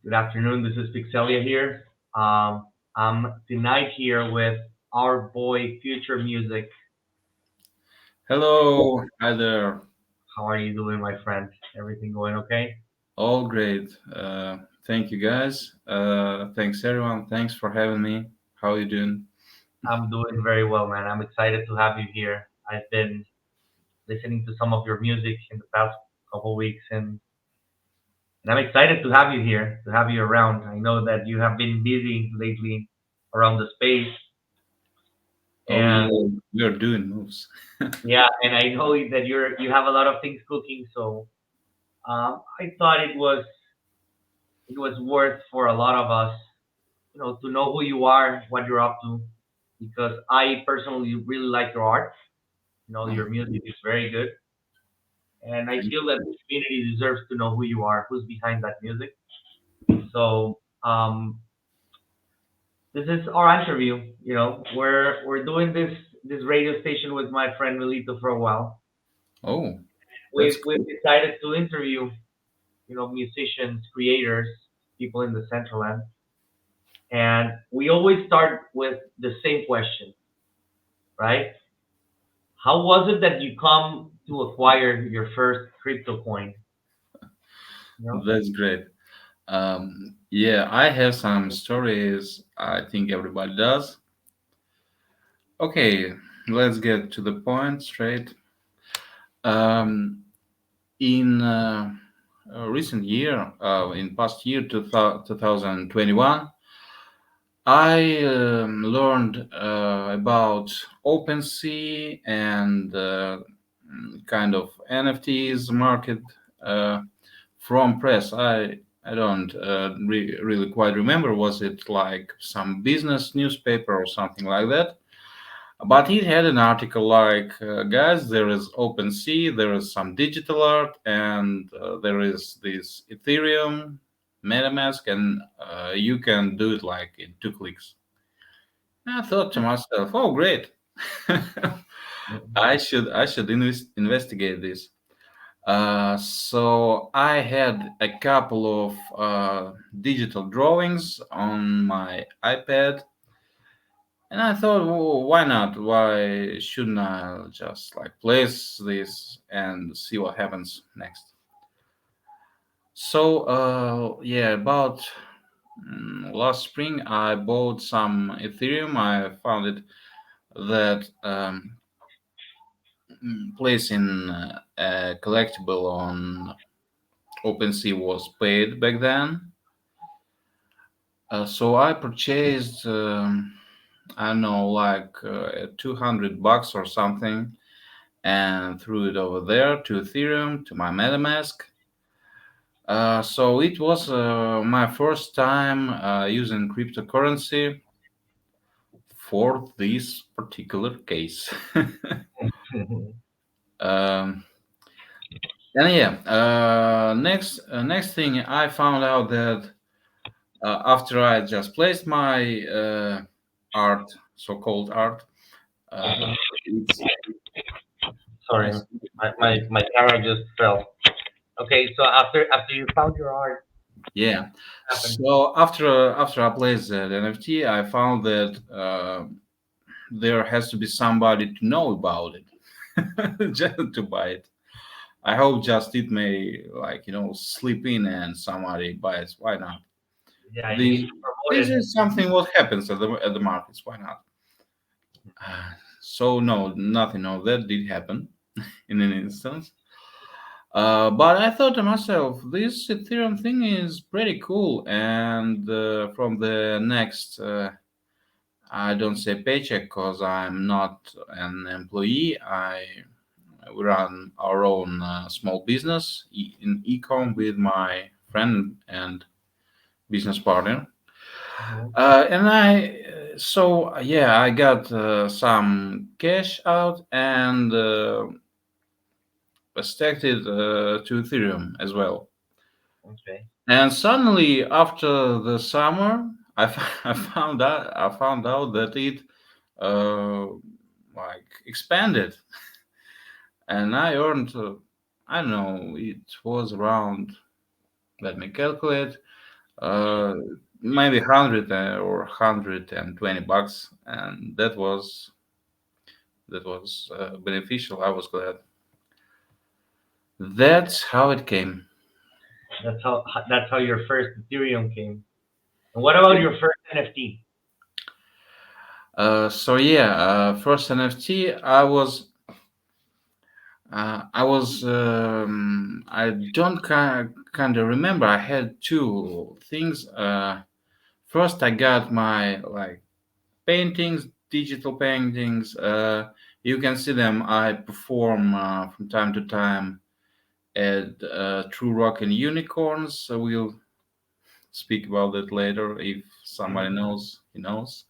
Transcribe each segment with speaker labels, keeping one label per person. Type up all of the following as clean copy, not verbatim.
Speaker 1: Good afternoon. This is Pixelia here. I'm tonight here with our boy Future Music.
Speaker 2: Hello, hi there.
Speaker 1: How are you doing, my friend? Everything going okay?
Speaker 2: All great. Thank you, guys. Thanks, everyone. Thanks for having me. How you doing?
Speaker 1: I'm doing very well, man. I'm excited to have you here. I've been listening to some of your music in the past couple weeks, and I'm excited to have you here, to have you around. I know that you have been busy lately around the space,
Speaker 2: Oh yeah,
Speaker 1: and
Speaker 2: we're doing moves.
Speaker 1: yeah, and I know that you have a lot of things cooking, so I thought it was worth for a lot of us, to know who you are, what you're up to, because I personally really like your art.
Speaker 2: Oh,
Speaker 1: Your music is very good, and I
Speaker 2: thank
Speaker 1: feel that the community deserves to know who you are, who's behind that music. So this is our interview. We're doing this radio station with my friend Milito for a while.
Speaker 2: Oh, that's
Speaker 1: We've decided to interview, musicians, creators, people in the Central End. And we always start with the same question, right? How was it that you come to acquire your first crypto coin? You know?
Speaker 2: that's great. Yeah, I have some stories. I think everybody does. Okay, let's get to the point straight. Um, in recent year, in past year, 2021. I learned about OpenSea and kind of NFTs market uh, from press. I don't really quite remember. Was it like some business newspaper or something like that? But it had an article like, guys, there is OpenSea, there is some digital art, and there is this Ethereum, MetaMask, and you can do it like in 2 clicks. I thought to myself, oh, great. I should investigate this. So I had a couple of digital drawings on my iPad, and I thought, well, why not? Why shouldn't I just like place this and see what happens next? So yeah, about last spring I bought some Ethereum. I found it that placing a collectible on OpenSea was paid back then. So I purchased, I don't know, like $200 or something, and threw it over there to Ethereum, to my MetaMask. So it was my first time using cryptocurrency for this particular case. um, and yeah, next thing I found out that after I just placed my art, so-called art, uh,
Speaker 1: Mhm.
Speaker 2: it's
Speaker 1: Sorry, my camera just fell. Okay, so after you found your art,
Speaker 2: yeah.
Speaker 1: what happened?
Speaker 2: So after I placed that NFT, I found that there has to be somebody to know about it just to buy it. I hope just it may like slip in and somebody buys. Why not?
Speaker 1: Yeah, you need
Speaker 2: The
Speaker 1: to promote
Speaker 2: This
Speaker 1: it.
Speaker 2: is something what happens at the markets. Why not? So no, nothing of that did happen in an instance. But I thought to myself, this Ethereum thing is pretty cool, and from the next, I don't say paycheck because I'm not an employee. I We run our own small business in ecom with my friend and business partner.
Speaker 1: Mhm.
Speaker 2: And so yeah, I got some cash out and stacked it to Ethereum as well.
Speaker 1: Okay.
Speaker 2: And suddenly, after the summer, I found out that it uh, like expanded, and I earned I don't know, it was around, let me calculate, uh, maybe 100 or $120, and that was beneficial. I was glad. That's how it came.
Speaker 1: That's how your first Ethereum came. And what about your first NFT?
Speaker 2: So yeah, first NFT, I don't kind of remember. I had two things. First, I got my like paintings, digital paintings. You can see them. I perform from time to time at True Rock and Unicorns. So we'll speak about that later if somebody
Speaker 1: Mhm,
Speaker 2: knows. He knows.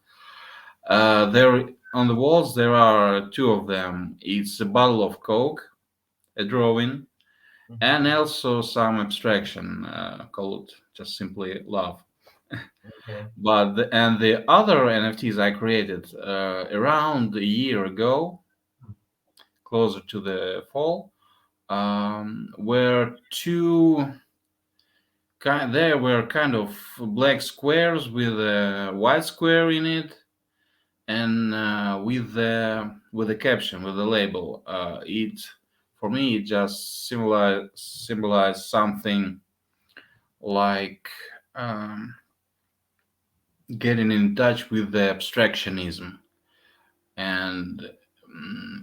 Speaker 2: There on the walls there are two of them. It's a bottle of Coke, a drawing, and
Speaker 1: mhm.
Speaker 2: also some abstraction called just simply love.
Speaker 1: Okay.
Speaker 2: And the other NFTs I created around a year ago, closer to the fall, were two. There were kind of black squares with a white square in it, and with the caption, with the label. It for me it just symbolized something like um, getting in touch with the abstractionism, and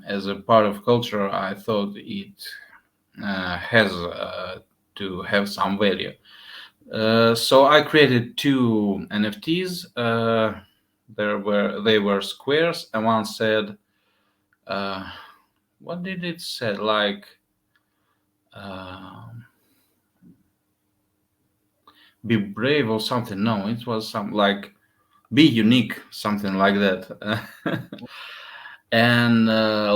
Speaker 2: as a part of culture, I thought it has to have some value. So I created two NFTs. They were squares, and one said, uh, "What did it say? Like, uh, be brave or something?" No, it was some like be unique, something like that. And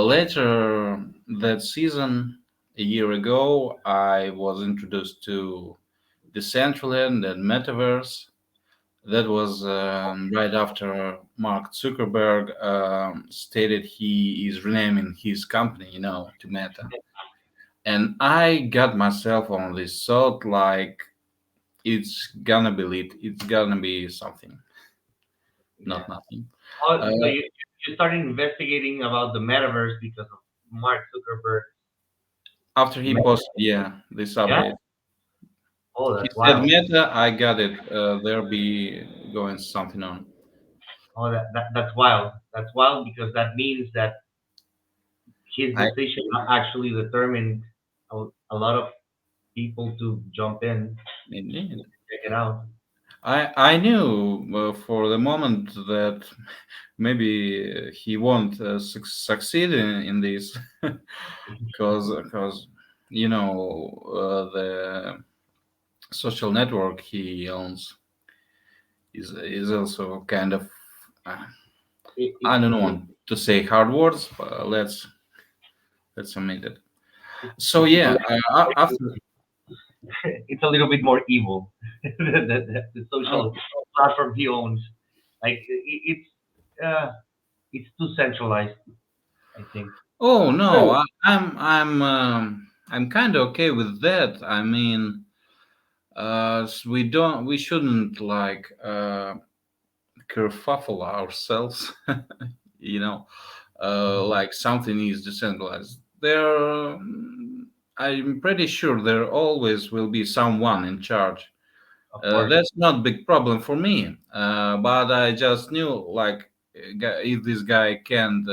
Speaker 2: later that season, a year ago, I was introduced to Decentraland and Metaverse. That was right after Mark Zuckerberg stated he is renaming his company, to Meta. And I got myself on this thought like it's gonna be lit, it's gonna be something, not
Speaker 1: Yeah.
Speaker 2: nothing.
Speaker 1: Oh,
Speaker 2: Uh,
Speaker 1: so you started investigating about the metaverse because of Mark Zuckerberg.
Speaker 2: After he posted, yeah, this
Speaker 1: Yeah.
Speaker 2: update,
Speaker 1: Oh,
Speaker 2: he
Speaker 1: that's
Speaker 2: said
Speaker 1: wild.
Speaker 2: Meta, I got it. There'll be going something on.
Speaker 1: Oh, that's wild. That's wild because that means that his
Speaker 2: I
Speaker 1: decision actually determined a lot of people to jump in,
Speaker 2: indeed.
Speaker 1: check it out.
Speaker 2: I knew for the moment that maybe he won't succeed in this, because the social network he owns is also kind of uh,
Speaker 1: It,
Speaker 2: I
Speaker 1: it's
Speaker 2: don't want to say hard words, but let's admit it. So
Speaker 1: it's a
Speaker 2: yeah,
Speaker 1: little,
Speaker 2: after
Speaker 1: it's a little bit more evil. The
Speaker 2: oh,
Speaker 1: social platform he owns, like it's too centralized, I think.
Speaker 2: oh no,
Speaker 1: Oh,
Speaker 2: I'm kind of okay with that. I mean, we shouldn't like kerfuffle ourselves, you know, like something is decentralized. I'm pretty sure there always will be someone in charge.
Speaker 1: of course,
Speaker 2: That's not big problem for me. But I just knew like if this guy can't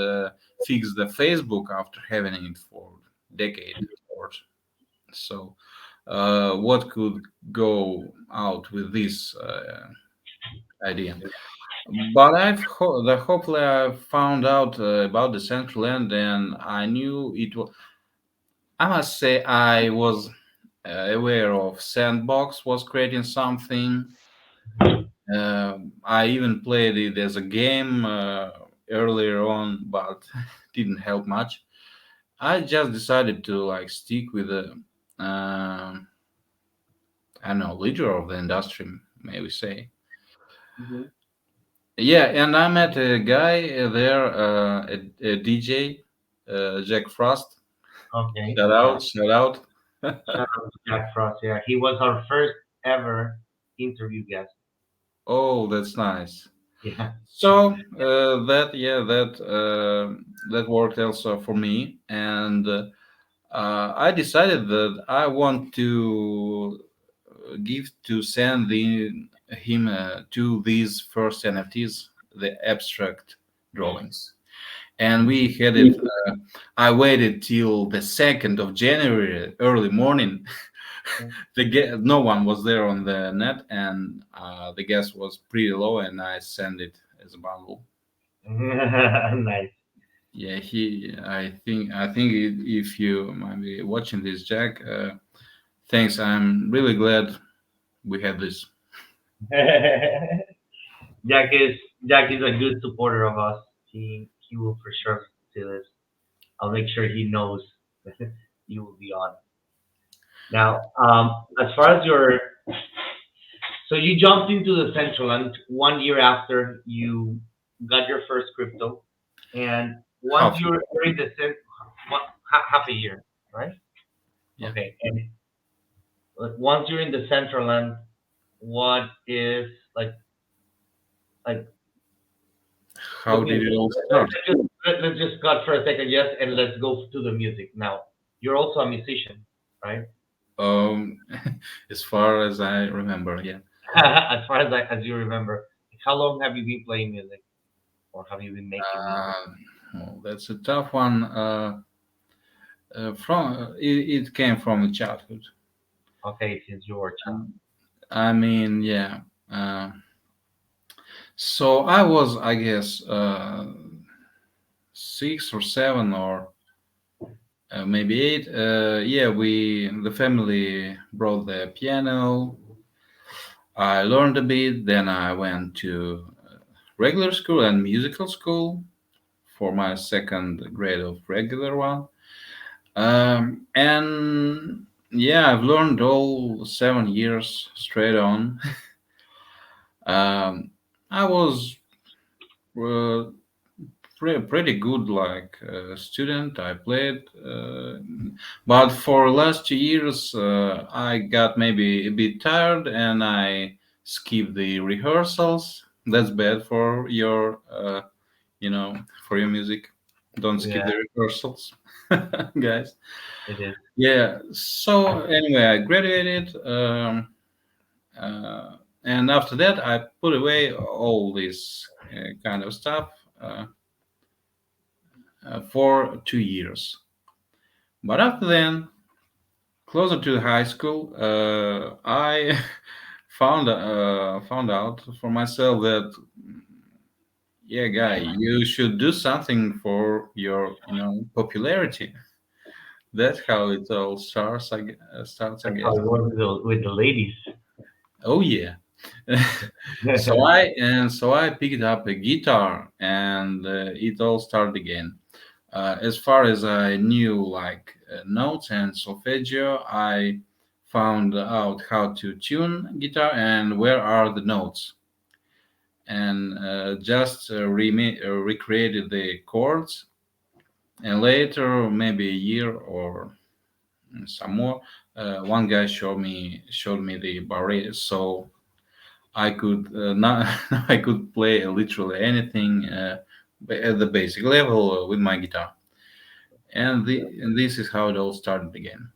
Speaker 2: fix the Facebook after having it for decade or so, what could go out with this idea? But hopefully I found out about the central end, and I knew it was. I must say I was aware of Sandbox was creating something. I even played it as a game earlier on, but didn't help much. I just decided to like stick with the I don't know, leader of the industry, may we say.
Speaker 1: hmm
Speaker 2: Yeah, and I met a guy there, a DJ, Jack Frost.
Speaker 1: okay,
Speaker 2: Shout
Speaker 1: yeah.
Speaker 2: out, shout out.
Speaker 1: Shout out to Jack Frost. Yeah, he was our first ever. interview guest.
Speaker 2: Oh, that's nice.
Speaker 1: Yeah.
Speaker 2: So that worked also for me, and I decided that I want to give to send him to these first NFTs, the abstract drawings, and we had it. I waited till the 2nd of January, early morning. No one was there on the net, and the gas was pretty low, and I sent it as a bundle.
Speaker 1: Nice.
Speaker 2: Yeah, if you might be watching this, Jack, thanks. I'm really glad we had this.
Speaker 1: Jack is Jack is a good supporter of us. He will for sure do this. I'll make sure he knows that you will be on. Now, as far as your, so you jumped into the central and 1 year after you got your first crypto, and once
Speaker 2: Half.
Speaker 1: you're in the what, half a year, right?
Speaker 2: Yeah.
Speaker 1: Okay, and once you're in the central land, what is like
Speaker 2: How
Speaker 1: let me
Speaker 2: did it all
Speaker 1: let's
Speaker 2: start?
Speaker 1: just let's just cut for a second, yes, and let's go to the music now. You're also a musician, right?
Speaker 2: Um, as far as I remember, yeah.
Speaker 1: As far as as you remember, how long have you been playing music, or have you been making music?
Speaker 2: Uh, well, that's a tough one. It came from childhood.
Speaker 1: Okay, since you were a child.
Speaker 2: Um, I mean, yeah. Uh, so I was, I guess, 6 or 7 or maybe 8. Yeah, the family brought the piano. I learned a bit. Then I went to regular school and musical school for my second grade of regular one. And yeah, I've learned all 7 years straight on. Um, I was uh, pretty good, like student. I played, but for last 2 years, I got maybe a bit tired, and I skipped the rehearsals. That's bad for your, for your music. Don't skip
Speaker 1: Yeah,
Speaker 2: the rehearsals, guys.
Speaker 1: it is.
Speaker 2: Yeah. So anyway, I graduated, uh, and after that, I put away all this kind of stuff for 2 years. But after then, closer to high school, I found out for myself that yeah, guy, you should do something for your popularity. That's how it all starts. Starts, I
Speaker 1: That's how
Speaker 2: guess.
Speaker 1: it works with the ladies.
Speaker 2: Oh yeah. So I picked up a guitar, and it all started again. As far as I knew, like notes and solfeggio, I found out how to tune guitar and where are the notes, and just recreated the chords. And later, maybe a year or some more, one guy showed me the barre, so I could not I could play literally anything at the basic level with my guitar, and this is how it all started again.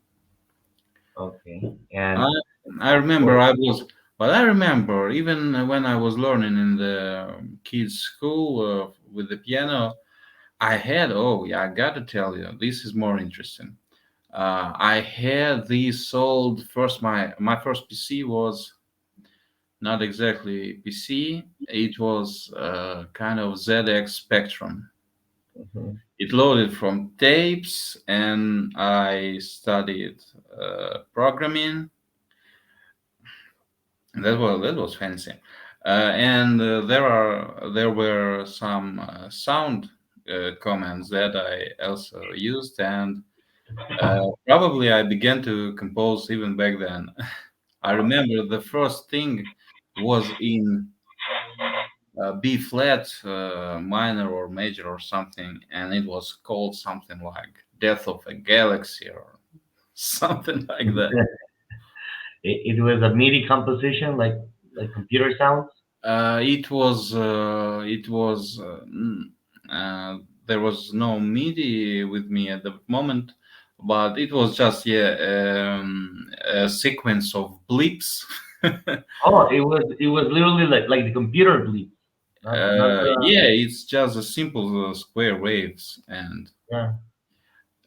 Speaker 1: Okay,
Speaker 2: I
Speaker 1: and
Speaker 2: I remember
Speaker 1: well,
Speaker 2: but I remember even when I was learning in the kids' school with the piano, I had oh yeah, I got to tell you, this is more interesting. I had this old first my first PC was not exactly PC. It was kind of ZX Spectrum.
Speaker 1: mhm,
Speaker 2: It loaded from tapes, and I studied programming. That was fancy, and there were some sound commands that I also used, and probably I began to compose even back then. I remember the first thing was in B flat, minor or major or something, and it was called something like "Death of a Galaxy" or something like that.
Speaker 1: It was a MIDI composition, like computer sounds.
Speaker 2: Uh, there was no MIDI with me at the moment, but it was just, yeah, a sequence of blips.
Speaker 1: Oh, it was literally like the computer bleep, not the
Speaker 2: Yeah, it's just a simple square waves and
Speaker 1: yeah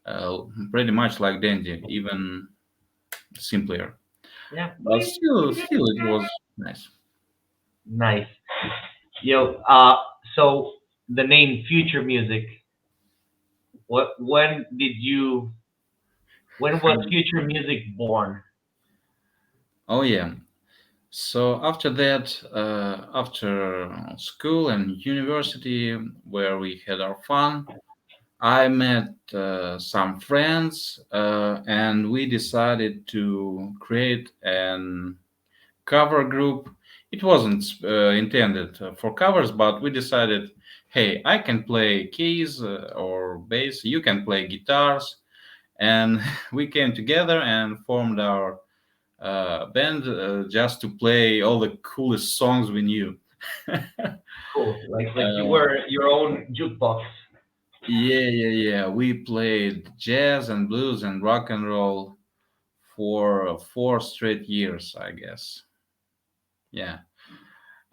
Speaker 2: uh, pretty much like Dandy, even simpler.
Speaker 1: yeah.
Speaker 2: But still, it was nice.
Speaker 1: Nice. Yo, so the name Future Music. What when was Future Music born?
Speaker 2: Oh yeah. So after that, after school and university, where we had our fun, I met some friends, and we decided to create an cover group. It wasn't intended for covers, but we decided, hey, I can play keys or bass, you can play guitars, and we came together and formed our band just to play all the coolest songs we knew.
Speaker 1: Cool. Like you
Speaker 2: Uh,
Speaker 1: were your own jukebox.
Speaker 2: yeah. We played jazz and blues and rock and roll for 4 straight years, I guess. Yeah.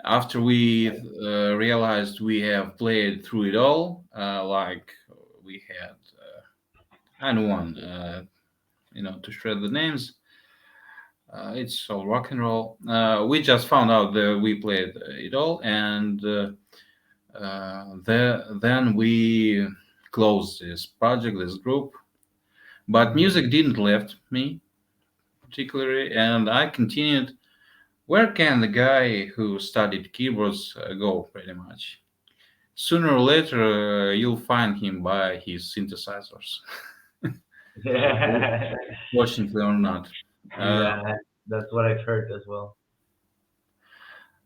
Speaker 2: After we realized we have played through it all, like we had, I don't want, to shred the names. It's all rock and roll. We just found out that we played it all, and then we closed this project, this group. But
Speaker 1: Mhm.
Speaker 2: music didn't left me particularly, and I continued. Where can the guy who studied keyboards go? Pretty much. Sooner or later, you'll find him by his synthesizers, fortunately or not. Uh,
Speaker 1: Yeah, that's what I've heard as well.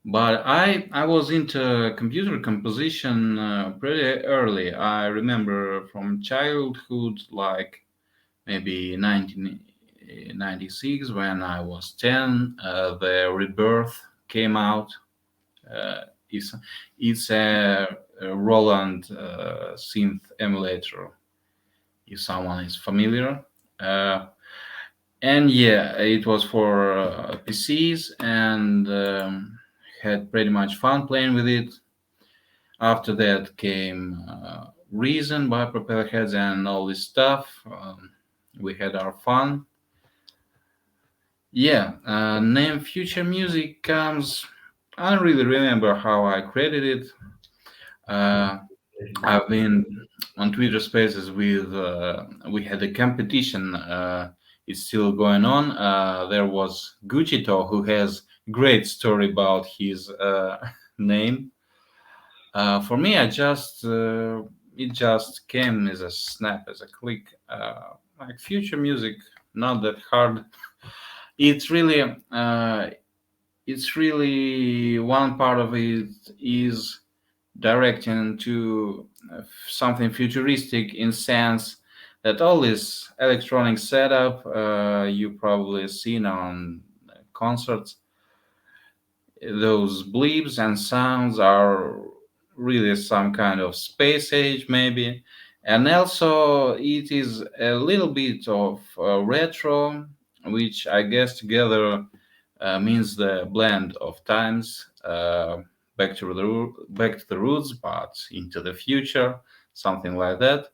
Speaker 2: but I was into computer composition pretty early. I remember from childhood, like maybe 1996, when I was 10, the Rebirth came out. Uh, it's it's a Roland synth emulator, if someone is familiar. Uh, and yeah, it was for PCs, and had pretty much fun playing with it. After that came Reason by Propellerheads and all this stuff. We had our fun. Yeah, name Future Music comes. I don't really remember how I created it. Uh, I've been on Twitter Spaces with. We had a competition. It's still going on. There was Gucito, who has great story about his name. For me, it just came as a snap, as a click. Like future music, not that hard. It's really it's really one part of it is directing to something futuristic in sense that all this electronic setup you probably seen on concerts, those bleeps and sounds are really some kind of space age maybe, and also it is a little bit of retro, which I guess together means the blend of times, back to the roots but into the future, something like that.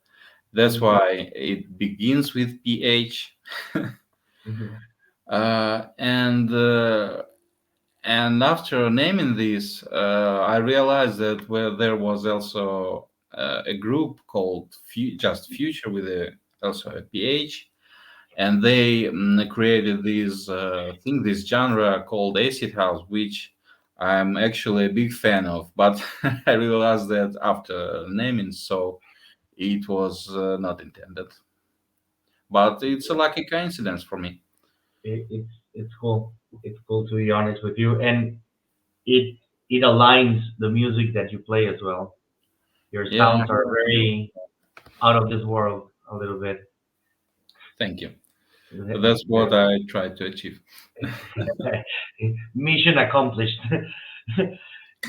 Speaker 2: That's
Speaker 1: Mhm,
Speaker 2: why it begins with ph.
Speaker 1: mhm,
Speaker 2: And after naming this, I realized that there was also a group called just Future with also a PH, and they created this genre called acid house, which I'm actually a big fan of. But I realized that after naming, so it was not intended. But it's a lucky coincidence for me.
Speaker 1: it's cool. It's cool to be honest with you, and it it aligns the music that you play as well. Your
Speaker 2: Yeah,
Speaker 1: sounds are very out of this world a little bit.
Speaker 2: thank you. That's what I try to achieve.
Speaker 1: Mission accomplished.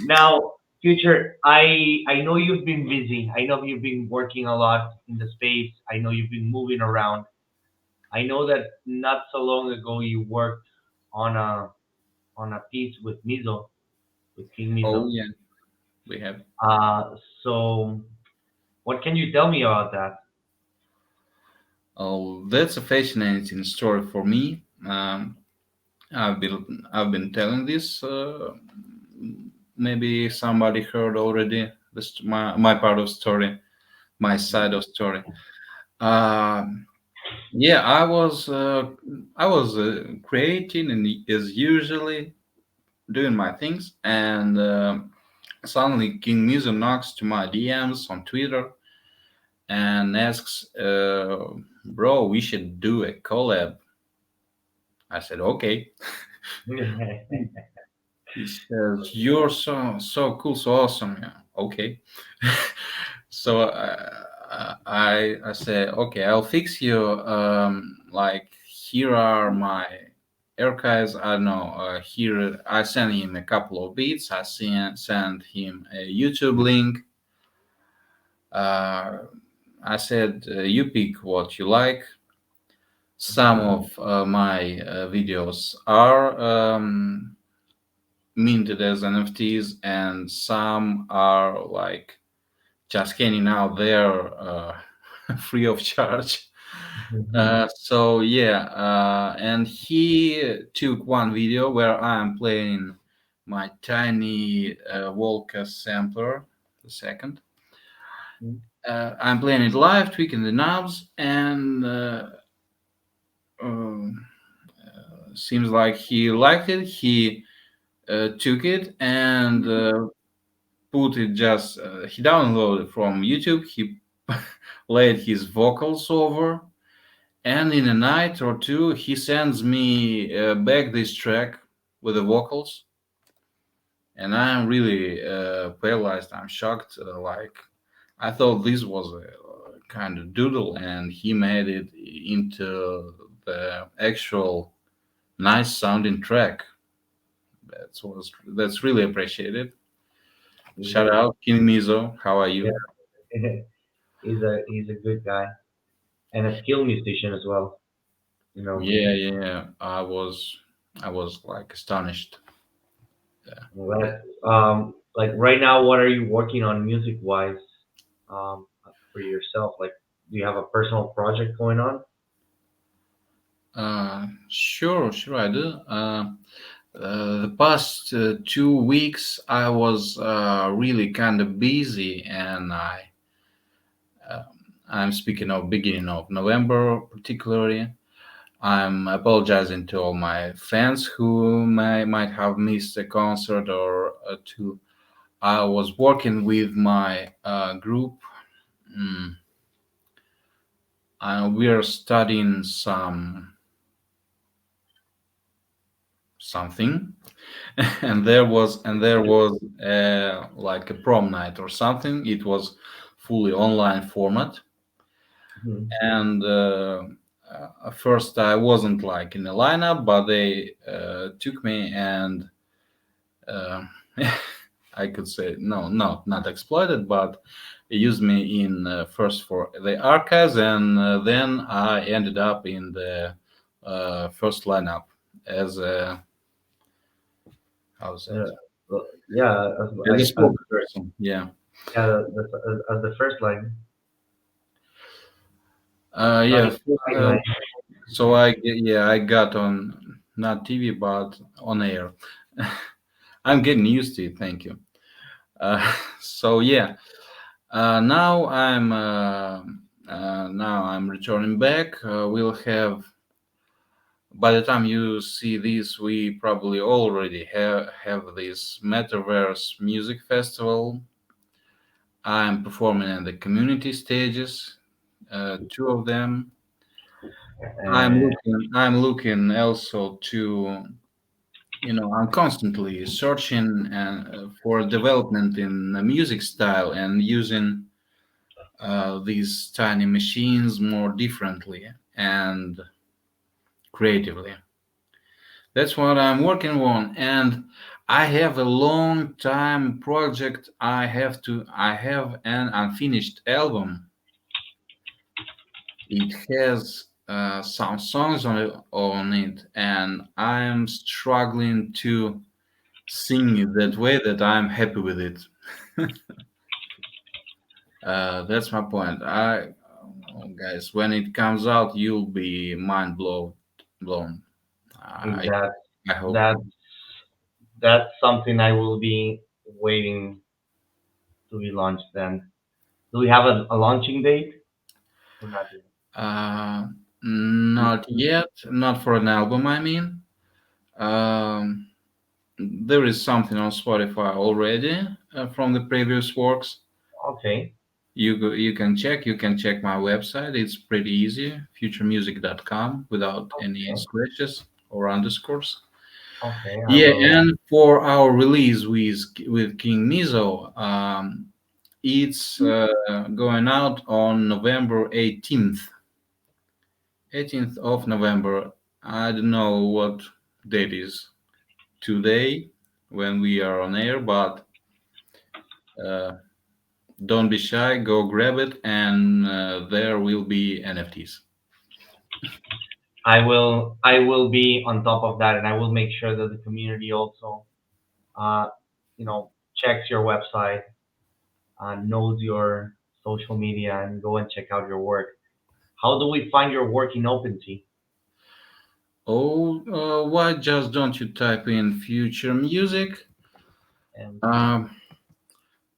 Speaker 1: Now, future, I know you've been busy. I know you've been working a lot in the space. I know you've been moving around. I know that not so long ago you worked on a piece with Mizo, with King
Speaker 2: Oh
Speaker 1: Mizo.
Speaker 2: yeah, we have.
Speaker 1: So what can you tell me about that?
Speaker 2: Oh, that's a fascinating story for me. I've been telling this. Maybe somebody heard already this my part of story, my side of story. Um yeah, I was creating and as usually doing my things, and suddenly King Mizu knocks to my DMs on Twitter and asks, "Bro, we should do a collab." I said, "Okay." He says, "You're so cool, so awesome." Yeah, okay. So I say, "Okay, I'll fix you. Like here are my archives. I don't know. Here I send him a couple of beats. I send him a YouTube link. Uh, I said, you pick what you like. Some of my videos are minted as NFTs, and some are like just hanging out there free of charge. So yeah, and he took one video where I'm playing my tiny Volca sampler. The second, I'm playing it live, tweaking the knobs, and um, seems like he liked it. He took it and put it just. He downloaded from YouTube. He laid his vocals over, and in a night or two, he sends me back this track with the vocals, and I'm really paralyzed. I'm shocked. Like I thought this was a kind of doodle, and he made it into the actual nice sounding track. That's really appreciated. Shout
Speaker 1: Yeah,
Speaker 2: out, King Mizo. How are you?
Speaker 1: he's a good guy and a skilled musician as well. You know,
Speaker 2: Yeah, yeah. I was like astonished. Yeah.
Speaker 1: that like right now, what are you working on music wise, for yourself? Like, do you have a personal project going on?
Speaker 2: Sure, sure, I do. The past 2 weeks, I was really kind of busy, and uh, I'm speaking of beginning of November, particularly. I'm apologizing to all my fans who might have missed a concert or two. I was working with my group. Mm, we are studying something, and there was like a prom night or something. It was fully online format,
Speaker 1: Mhm.
Speaker 2: and at first I wasn't like in the lineup, but they took me and uh, I could say no, not exploited, but used me in first for the archives, and then I ended up in the first lineup as a, how's that,
Speaker 1: Yeah,
Speaker 2: as a
Speaker 1: as the first,
Speaker 2: spokesperson. Yeah.
Speaker 1: yeah, as the first line,
Speaker 2: Yeah.
Speaker 1: line, line, line.
Speaker 2: So I got on not TV but on air. I'm getting used to it. Thank you. So yeah, now I'm returning back. We'll have, by the time you see this, we probably already have this Metaverse Music Festival. I'm performing at the community stages, two of them.
Speaker 1: Uh,
Speaker 2: I'm looking also to, I'm constantly searching for development in the music style and using these tiny machines more differently. And creatively. That's what I'm working on, and I have a long time project. I have an unfinished album. It has some songs on it, and I'm struggling to sing it that way that I'm happy with it. That's my point. Guys, when it comes out, you'll be blown. I
Speaker 1: That
Speaker 2: I hope.
Speaker 1: that that's something I will be waiting to be launched then. Do we have a launching date or not yet?
Speaker 2: Uh, Not yet. Not for an album. I mean, um, there is something on Spotify already from the previous works.
Speaker 1: Okay,
Speaker 2: You can check. You can check my website. It's pretty easy. Phuturemusic.com without any
Speaker 1: okay,
Speaker 2: scratches or underscores.
Speaker 1: okay. I
Speaker 2: Yeah,
Speaker 1: will.
Speaker 2: and for our release with King Mizo, it's going out on November 18th. 18th of November. I don't know what date is today when we are on air, but uh, don't be shy. Go grab it, and there will be NFTs.
Speaker 1: I will be on top of that, and I will make sure that the community also, uh, checks your website, knows your social media, and go and check out your work. How do we find your work in OpenSea?
Speaker 2: Oh, why just don't you type in future music?
Speaker 1: And
Speaker 2: Um,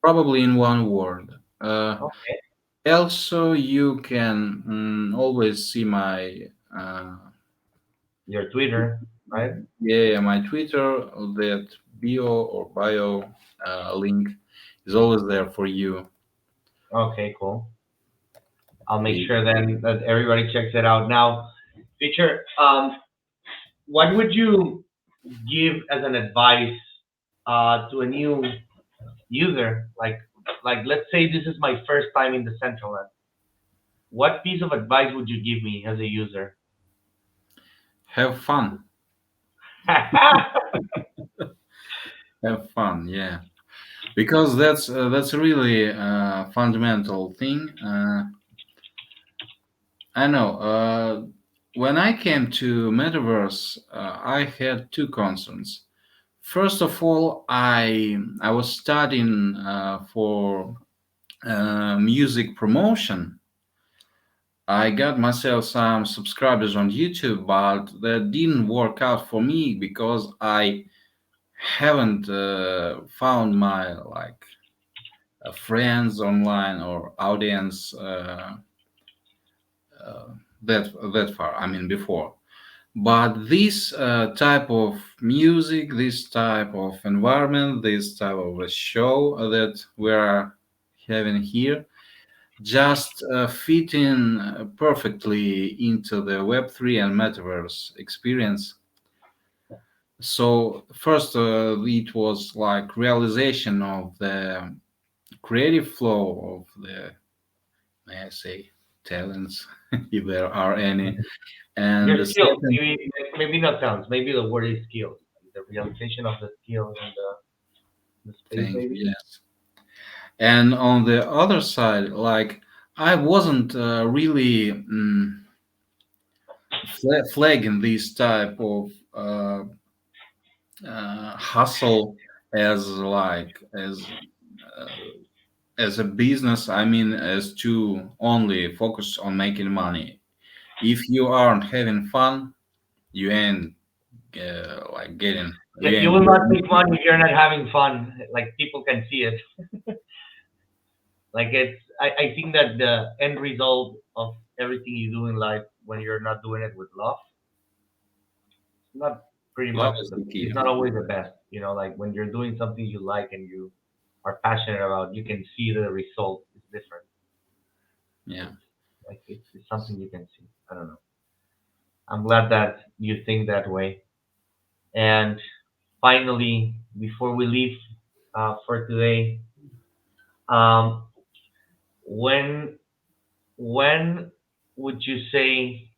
Speaker 2: Probably in one word.
Speaker 1: okay,
Speaker 2: Also, you can always see my
Speaker 1: your Twitter, right?
Speaker 2: yeah, my Twitter. That bio link is always there for you.
Speaker 1: Okay, cool. I'll make
Speaker 2: It-
Speaker 1: sure then that everybody checks it out. Now, feature, what would you give as an advice to a new user? Like let's say this is my first time in the Central Land. What piece of advice would you give me as a user?
Speaker 2: Have fun. Have fun. Yeah, because that's really a fundamental thing. I know. When I came to Metaverse, I had two concerns. First of all, I was studying for music promotion. I got myself some subscribers on YouTube, but that didn't work out for me because I haven't found my like friends online or audience uh, that far. I mean, before. But this type of music, this type of environment, this type of a show that we are having here just fit in perfectly into the Web3 and Metaverse experience. So first, it was like realization of the creative flow of the, may I say, talents, if there are any. And
Speaker 1: Your
Speaker 2: the
Speaker 1: skills,
Speaker 2: second
Speaker 1: maybe not talents, maybe the word is skills. The realization of the skills and the space,
Speaker 2: thing,
Speaker 1: maybe.
Speaker 2: yes. And on the other side, like I wasn't really flagging this type of hustle as like uh, as a business. I mean, as to only focus on making money. If you aren't having fun, you ain't like getting
Speaker 1: Yeah,
Speaker 2: you
Speaker 1: you
Speaker 2: ain't
Speaker 1: will not
Speaker 2: getting
Speaker 1: make money if you're not having fun. Like people can see it. Like I think that the end result of everything you do in life when you're not doing it with love, it's not pretty
Speaker 2: love
Speaker 1: much
Speaker 2: is the key.
Speaker 1: it's not always the best. Like when you're doing something you like and you are passionate about, you can see the result is different.
Speaker 2: Yeah.
Speaker 1: It's it's something you can see. I don't know. I'm glad that you think that way. And finally, before we leave for today, um, when when would you say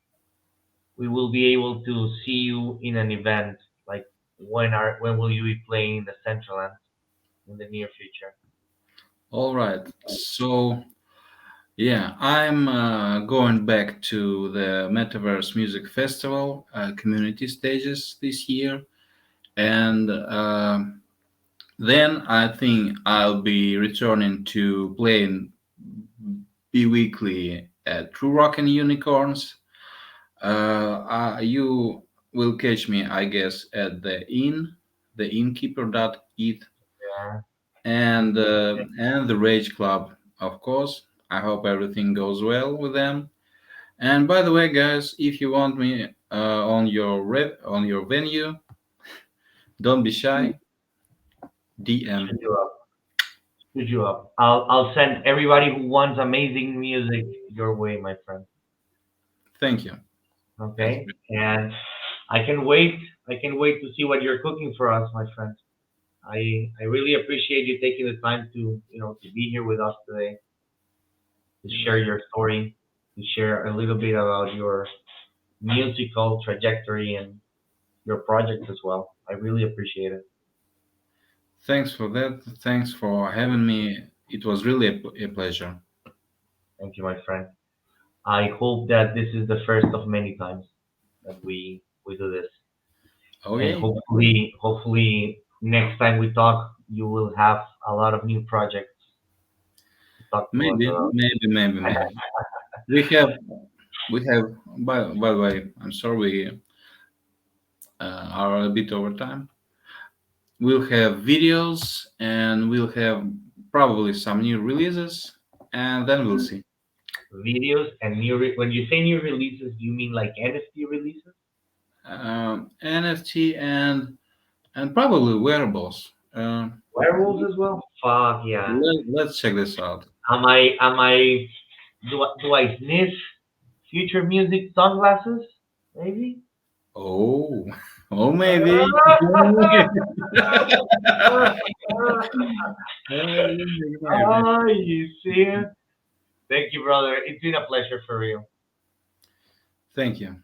Speaker 1: we will be able to see you in an event. Like when will you be playing in the Central End in the near future?
Speaker 2: All right. So yeah, I'm going back to the Metaverse Music Festival community stages this year, and then I think I'll be returning to playing bi-weekly at True Rock and Unicorns. You will catch me, I guess, at the innkeeper.eth,
Speaker 1: Yeah.
Speaker 2: and the Rage Club, of course. I hope everything goes well with them. And by the way, guys, if you want me on your venue, don't be shy. DM.
Speaker 1: Should you up. Should you up. I'll send everybody who wants amazing music your way, my friend.
Speaker 2: Thank you. That's
Speaker 1: Okay? And I can wait. I can wait to see what you're cooking for us, my friend. I really appreciate you taking the time to to be here with us today, to share
Speaker 2: great.
Speaker 1: your story, to share a little bit about your musical trajectory and your project as well. I really appreciate it.
Speaker 2: Thanks for that. Thanks for having me. It was really a pleasure.
Speaker 1: Thank you, my friend. I hope that this is the first of many times that we do this,
Speaker 2: Oh
Speaker 1: and
Speaker 2: yeah,
Speaker 1: hopefully next time we talk, you will have a lot of new projects to talk to us about.
Speaker 2: maybe. We have we have. By the way, I'm sorry we are a bit over time. We'll have videos and we'll have probably some new releases, and then we'll see.
Speaker 1: Videos and when you say new releases, do you mean like NFT releases?
Speaker 2: NFT and probably wearables.
Speaker 1: Werewolves as well? Fuck yeah.
Speaker 2: Let's check this out.
Speaker 1: Am I do I sniff future music sunglasses? Maybe?
Speaker 2: Oh, oh, maybe. Maybe.
Speaker 1: Ah, you see it? Thank you, brother. It's been a pleasure for real.
Speaker 2: Thank you.